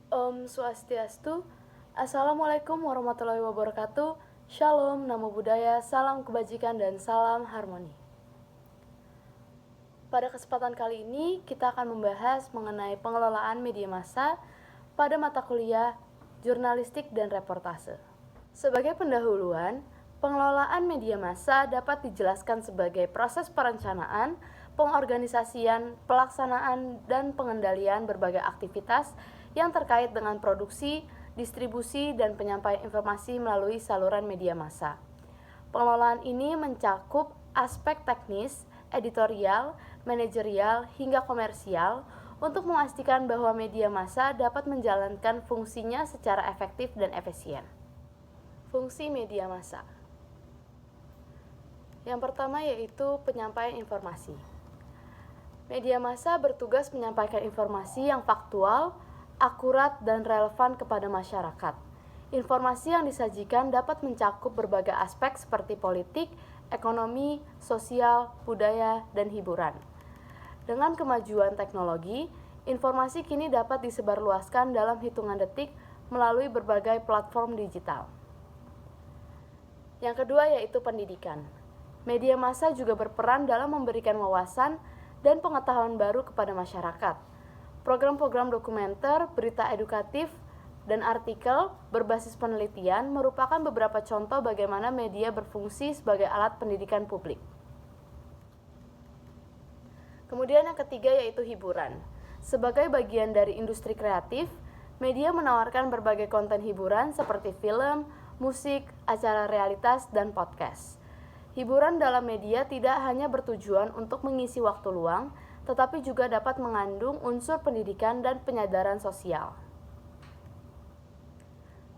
Om Swastiastu. Assalamualaikum warahmatullahi wabarakatuh. Shalom, namo buddhaya, salam kebajikan dan salam harmoni. Pada kesempatan kali ini kita akan membahas mengenai pengelolaan media massa pada mata kuliah Jurnalistik dan Reportase. Sebagai pendahuluan, pengelolaan media massa dapat dijelaskan sebagai proses perencanaan, pengorganisasian, pelaksanaan, dan pengendalian berbagai aktivitas yang terkait dengan produksi, distribusi, dan penyampaian informasi melalui saluran media massa. Pengelolaan ini mencakup aspek teknis, editorial, manajerial, hingga komersial untuk memastikan bahwa media massa dapat menjalankan fungsinya secara efektif dan efisien. Fungsi media massa. Yang pertama yaitu penyampaian informasi. Media massa bertugas menyampaikan informasi yang faktual, akurat, dan relevan kepada masyarakat. Informasi yang disajikan dapat mencakup berbagai aspek seperti politik, ekonomi, sosial, budaya, dan hiburan. Dengan kemajuan teknologi, informasi kini dapat disebarluaskan dalam hitungan detik melalui berbagai platform digital. Yang kedua yaitu pendidikan. Media massa juga berperan dalam memberikan wawasan dan pengetahuan baru kepada masyarakat. Program-program dokumenter, berita edukatif, dan artikel berbasis penelitian merupakan beberapa contoh bagaimana media berfungsi sebagai alat pendidikan publik. Kemudian yang ketiga yaitu hiburan. Sebagai bagian dari industri kreatif, media menawarkan berbagai konten hiburan seperti film, musik, acara realitas, dan podcast. Hiburan dalam media tidak hanya bertujuan untuk mengisi waktu luang, tetapi juga dapat mengandung unsur pendidikan dan penyadaran sosial.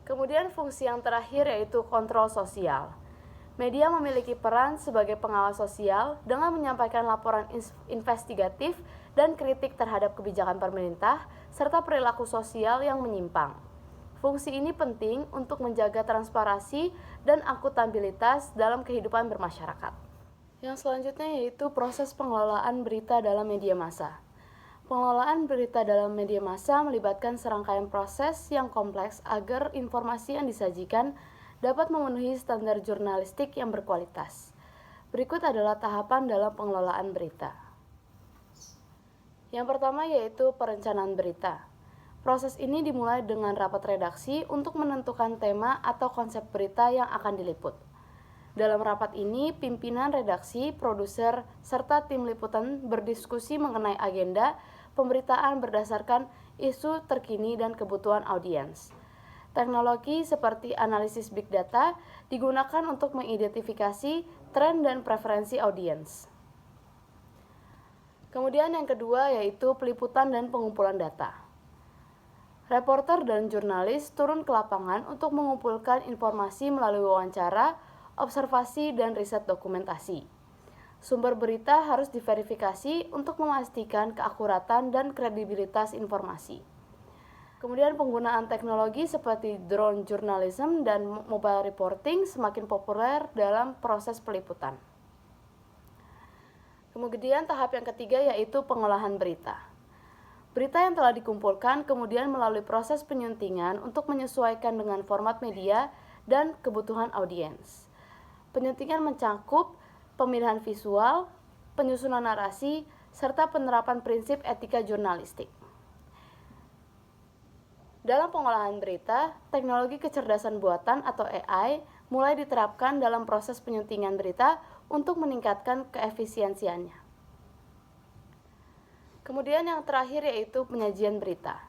Kemudian fungsi yang terakhir yaitu kontrol sosial. Media memiliki peran sebagai pengawas sosial dengan menyampaikan laporan investigatif dan kritik terhadap kebijakan pemerintah serta perilaku sosial yang menyimpang. Fungsi ini penting untuk menjaga transparansi dan akuntabilitas dalam kehidupan bermasyarakat. Yang selanjutnya yaitu proses pengelolaan berita dalam media massa. Pengelolaan berita dalam media massa melibatkan serangkaian proses yang kompleks agar informasi yang disajikan dapat memenuhi standar jurnalistik yang berkualitas. Berikut adalah tahapan dalam pengelolaan berita. Yang pertama yaitu perencanaan berita. Proses ini dimulai dengan rapat redaksi untuk menentukan tema atau konsep berita yang akan diliput. Dalam rapat ini, pimpinan redaksi, produser, serta tim liputan berdiskusi mengenai agenda pemberitaan berdasarkan isu terkini dan kebutuhan audiens. Teknologi seperti analisis big data digunakan untuk mengidentifikasi tren dan preferensi audiens. Kemudian yang kedua yaitu peliputan dan pengumpulan data. Reporter dan jurnalis turun ke lapangan untuk mengumpulkan informasi melalui wawancara, observasi, dan riset dokumentasi. Sumber berita harus diverifikasi untuk memastikan keakuratan dan kredibilitas informasi. Kemudian penggunaan teknologi seperti drone journalism dan mobile reporting semakin populer dalam proses peliputan. Kemudian tahap yang ketiga yaitu pengolahan berita. Berita yang telah dikumpulkan kemudian melalui proses penyuntingan untuk menyesuaikan dengan format media dan kebutuhan audiens. Penyuntingan mencakup pemilihan visual, penyusunan narasi, serta penerapan prinsip etika jurnalistik. Dalam pengolahan berita, teknologi kecerdasan buatan atau AI mulai diterapkan dalam proses penyuntingan berita untuk meningkatkan keefisiensiannya. Kemudian yang terakhir yaitu penyajian berita.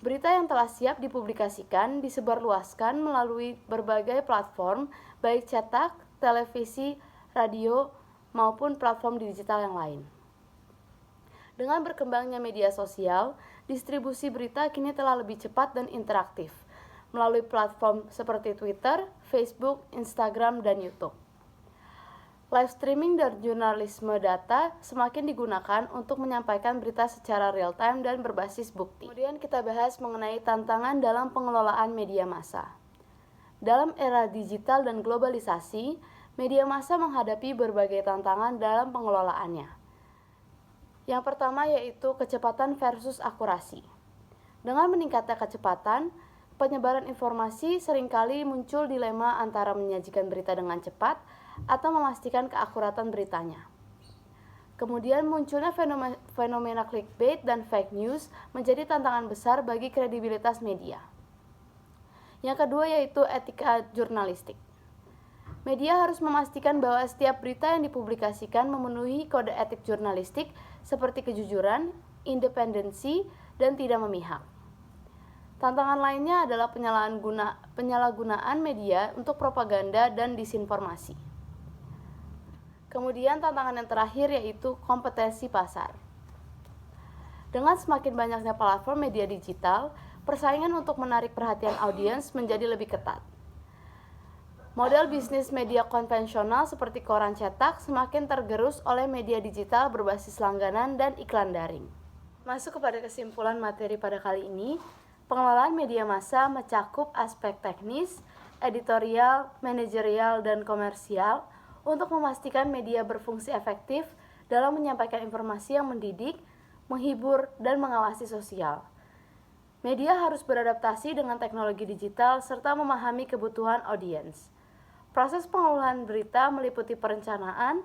Berita yang telah siap dipublikasikan disebarluaskan melalui berbagai platform, baik cetak, televisi, radio, maupun platform digital yang lain. Dengan berkembangnya media sosial, distribusi berita kini telah lebih cepat dan interaktif melalui platform seperti Twitter, Facebook, Instagram, dan YouTube. Live streaming dan jurnalisme data semakin digunakan untuk menyampaikan berita secara real time dan berbasis bukti. Kemudian kita bahas mengenai tantangan dalam pengelolaan media massa. Dalam era digital dan globalisasi, media massa menghadapi berbagai tantangan dalam pengelolaannya. Yang pertama yaitu kecepatan versus akurasi. Dengan meningkatnya kecepatan, penyebaran informasi seringkali muncul dilema antara menyajikan berita dengan cepat atau memastikan keakuratan beritanya. Kemudian munculnya fenomena clickbait dan fake news menjadi tantangan besar bagi kredibilitas media. Yang kedua yaitu etika jurnalistik. Media harus memastikan bahwa setiap berita yang dipublikasikan memenuhi kode etik jurnalistik seperti kejujuran, independensi, dan tidak memihak. Tantangan lainnya adalah penyalahgunaan media untuk propaganda dan disinformasi. Kemudian tantangan yang terakhir yaitu kompetensi pasar. Dengan semakin banyaknya platform media digital, persaingan untuk menarik perhatian audiens menjadi lebih ketat. Model bisnis media konvensional seperti koran cetak semakin tergerus oleh media digital berbasis langganan dan iklan daring. Masuk kepada kesimpulan materi pada kali ini, pengelolaan media massa mencakup aspek teknis, editorial, manajerial, dan komersial untuk memastikan media berfungsi efektif dalam menyampaikan informasi yang mendidik, menghibur, dan mengawasi sosial. Media harus beradaptasi dengan teknologi digital serta memahami kebutuhan audiens. Proses pengolahan berita meliputi perencanaan,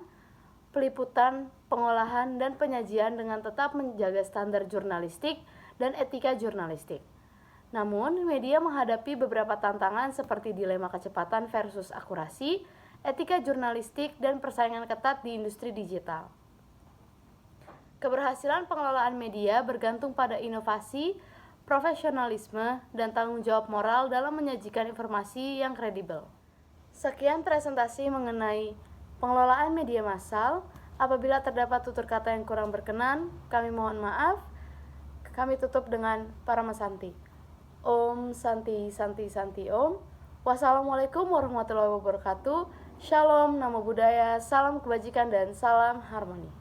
peliputan, pengolahan, dan penyajian dengan tetap menjaga standar jurnalistik dan etika jurnalistik. Namun, media menghadapi beberapa tantangan seperti dilema kecepatan versus akurasi, etika jurnalistik, dan persaingan ketat di industri digital. Keberhasilan pengelolaan media bergantung pada inovasi, profesionalisme, dan tanggung jawab moral dalam menyajikan informasi yang kredibel. Sekian presentasi mengenai pengelolaan media massal. Apabila terdapat tutur kata yang kurang berkenan, kami mohon maaf. Kami tutup dengan Paramasanti. Om Santi Santi Santi Om. Wassalamualaikum warahmatullahi wabarakatuh. Shalom, namo buddhaya, salam kebajikan dan salam harmoni.